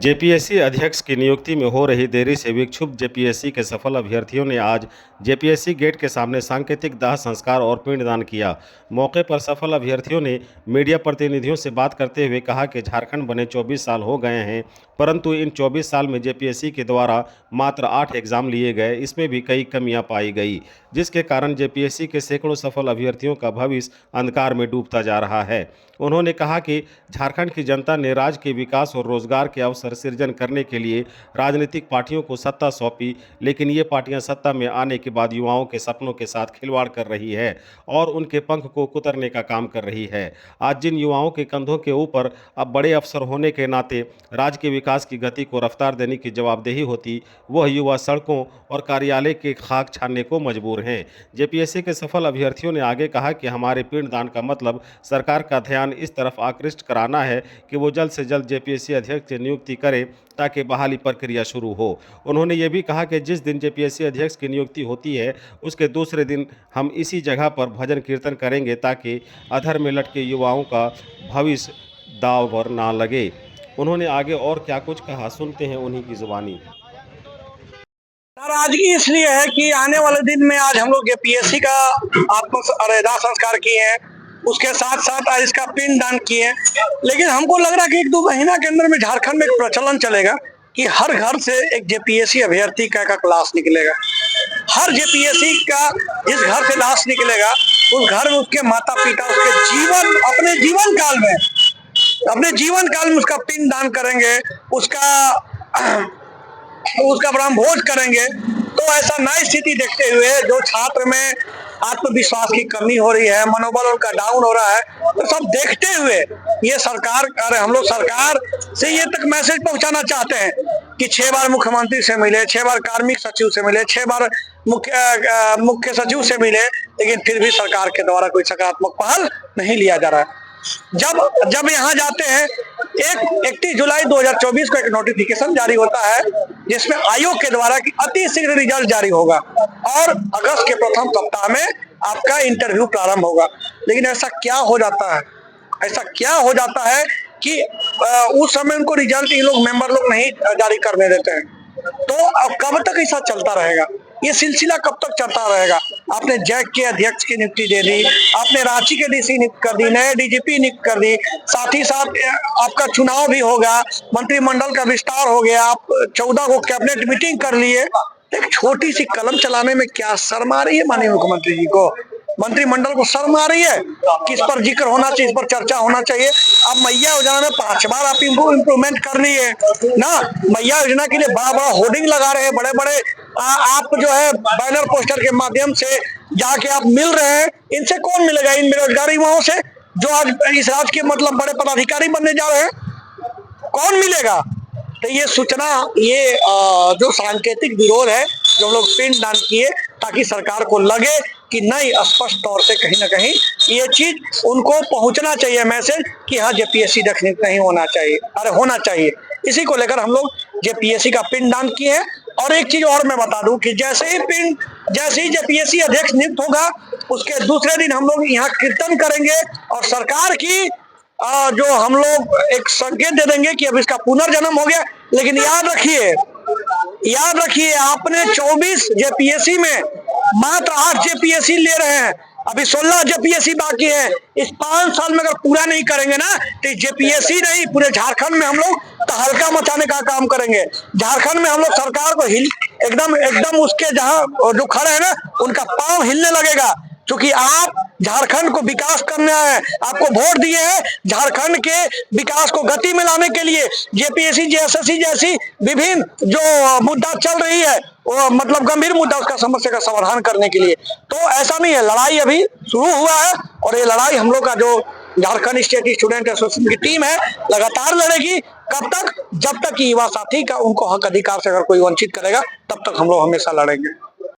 JPSC अध्यक्ष की नियुक्ति में हो रही देरी से विक्षुब्ध जेपीएससी के सफल अभ्यर्थियों ने आज जेपीएससी गेट के सामने सांकेतिक दाह संस्कार और पिंडदान किया। मौके पर सफल अभ्यर्थियों ने मीडिया प्रतिनिधियों से बात करते हुए कहा कि झारखंड बने 24 साल हो गए हैं, परंतु इन 24 साल में जेपीएससी के द्वारा मात्र 8 एग्जाम लिए गए, इसमें भी कई कमियां पाई गई, जिसके कारण जेपीएससी के सैकड़ों सफल अभ्यर्थियों का भविष्य अंधकार में डूबता जा रहा है। उन्होंने कहा कि झारखंड की जनता ने राज्य के विकास और रोजगार के अवसर सृजन करने के लिए राजनीतिक पार्टियों को सत्ता सौंपी, लेकिन ये पार्टियां सत्ता में आने के बाद युवाओं के सपनों के साथ खिलवाड़ कर रही है और उनके पंख को कुतरने का काम कर रही है। आज जिन युवाओं के कंधों के ऊपर अब बड़े अफसर होने के नाते राज्य के विकास की गति को रफ्तार देने की जवाबदेही होती, वह युवा सड़कों और कार्यालय के खाक छानने को मजबूर हैं। जेपीएससी के सफल अभ्यर्थियों ने आगे कहा कि हमारे पिंडदान का मतलब सरकार का ध्यान इस तरफ आकृष्ट कराना है कि वो जल्द से जल्द जेपीएससी अध्यक्ष की नियुक्ति करे ताकि बहाली प्रक्रिया शुरू हो। उन्होंने ये भी कहा कि जिस दिन जेपीएससी अध्यक्ष की नियुक्ति होती है उसके दूसरे दिन हम इसी जगह पर भजन कीर्तन करेंगे ताकि अधर में लटके युवाओं का भविष्य दांव पर ना लगे। उन्होंने आगे और क्या कुछ कहा, सुनते हैं उन्हीं की जुबानी। नाराजगी इसलिए है कि आने वाले दिन में आज हम लोग जेपीएससी का दाह संस्कार किए हैं, उसके साथ साथ आज इसका पिंडदान किए हैं। लेकिन हमको लग रहा है कि 1-2 महीना के अंदर में झारखंड में एक प्रचलन चलेगा कि हर घर से एक जेपीएससी अभ्यर्थी का लाश निकलेगा। हर जेपीएससी का जिस घर से लाश निकलेगा उस घर में उसके माता पिता उसके अपने जीवन काल में उसका पिंडदान करेंगे, उसका ब्रह्मभोज करेंगे। तो ऐसा नई स्थिति देखते हुए जो छात्र में आत्मविश्वास की कमी हो रही है, मनोबल उनका डाउन हो रहा है, तो सब देखते हुए ये हम लोग सरकार से ये तक मैसेज पहुंचाना चाहते हैं कि 6 बार मुख्यमंत्री से मिले, 6 बार कार्मिक सचिव से मिले, 6 बार मुख्य सचिव से मिले, लेकिन फिर भी सरकार के द्वारा कोई सकारात्मक पहल नहीं लिया जा रहा है। जब यहाँ जाते हैं 31 जुलाई 2024 को एक नोटिफिकेशन जारी होता है जिसमें आयोग के द्वारा कि अति शीघ्र रिजल्ट जारी होगा और अगस्त के प्रथम सप्ताह में आपका इंटरव्यू प्रारंभ होगा। लेकिन ऐसा क्या हो जाता है कि उस समय उनको रिजल्ट ये लोग मेंबर लोग नहीं जारी करने देते हैं। तो अब कब तक ऐसा चलता रहेगा? ये सिलसिला कब तक चलता रहेगा? आपने जैक के अध्यक्ष की नियुक्ति दे दी, आपने रांची के डीसी नियुक्त कर दी, नए डीजीपी नियुक्त कर दी, साथ ही साथ आपका चुनाव भी होगा, मंत्रिमंडल का विस्तार हो गया, आप 14 को कैबिनेट मीटिंग कर लिए। एक छोटी सी कलम चलाने में क्या शर्म आ रही है माननीय मुख्यमंत्री जी को? मंत्रिमंडल को शर्म आ रही है? किस पर जिक्र होना चाहिए, इस पर चर्चा होना चाहिए। अब मैया योजना में 5 बार आप इम्प्रूवमेंट कर लिए ना। मैया योजना के लिए बड़ा होर्डिंग लगा रहे हैं, बड़े आप जो है बैनर पोस्टर के माध्यम से जाके आप मिल रहे हैं। इनसे कौन मिलेगा? इन बेरोजगार युवाओं से जो आज इस राज्य के बड़े पदाधिकारी बनने जा रहे हैं, कौन मिलेगा? तो ये सूचना, ये जो सांकेतिक विरोध है जो लोग पिंडदान किए ताकि सरकार को लगे कि नहीं, स्पष्ट तौर से कहीं ना कहीं ये चीज उनको पहुंचना चाहिए मैसेज कि हाँ जेपीएससी नहीं होना चाहिए, अरे होना चाहिए। इसी को लेकर हम लोग जेपीएससी का पिंडदान किए हैं। और एक चीज और मैं बता दूं कि जैसे ही जेपीएससी अध्यक्ष नियुक्त होगा उसके दूसरे दिन हम लोग यहाँ कीर्तन करेंगे और सरकार की जो हम लोग एक संकेत दे देंगे कि अब इसका पुनर्जन्म हो गया। लेकिन याद रखिए आपने 24 जेपीएससी में मात्र 8 जेपीएससी ले रहे हैं, अभी 16 जेपीएससी बाकी है। इस 5 साल में अगर पूरा नहीं करेंगे ना तो जेपीएससी नहीं, पूरे झारखंड में हम लोग तहलका मचाने का काम करेंगे। झारखंड में हम लोग सरकार को एकदम उसके जहां जो खड़े हैं ना उनका पांव हिलने लगेगा, क्योंकि आप झारखंड को विकास करना है, आपको वोट दिए हैं झारखंड के विकास को गति में लाने के लिए। जेपीएससी जेएसएससी जैसी विभिन्न जो मुद्दा चल रही है वो गंभीर मुद्दा, उसका समस्या का समाधान करने के लिए। तो ऐसा नहीं है, लड़ाई अभी शुरू हुआ है और ये लड़ाई हम लोग का जो झारखंड स्टेट स्टूडेंट एसोसिएशन की टीम है लगातार लड़ेगी। कब तक? जब तक कि युवा साथी का उनको हक अधिकार से अगर कोई वंचित करेगा तब तक हम लोग हमेशा लड़ेंगे।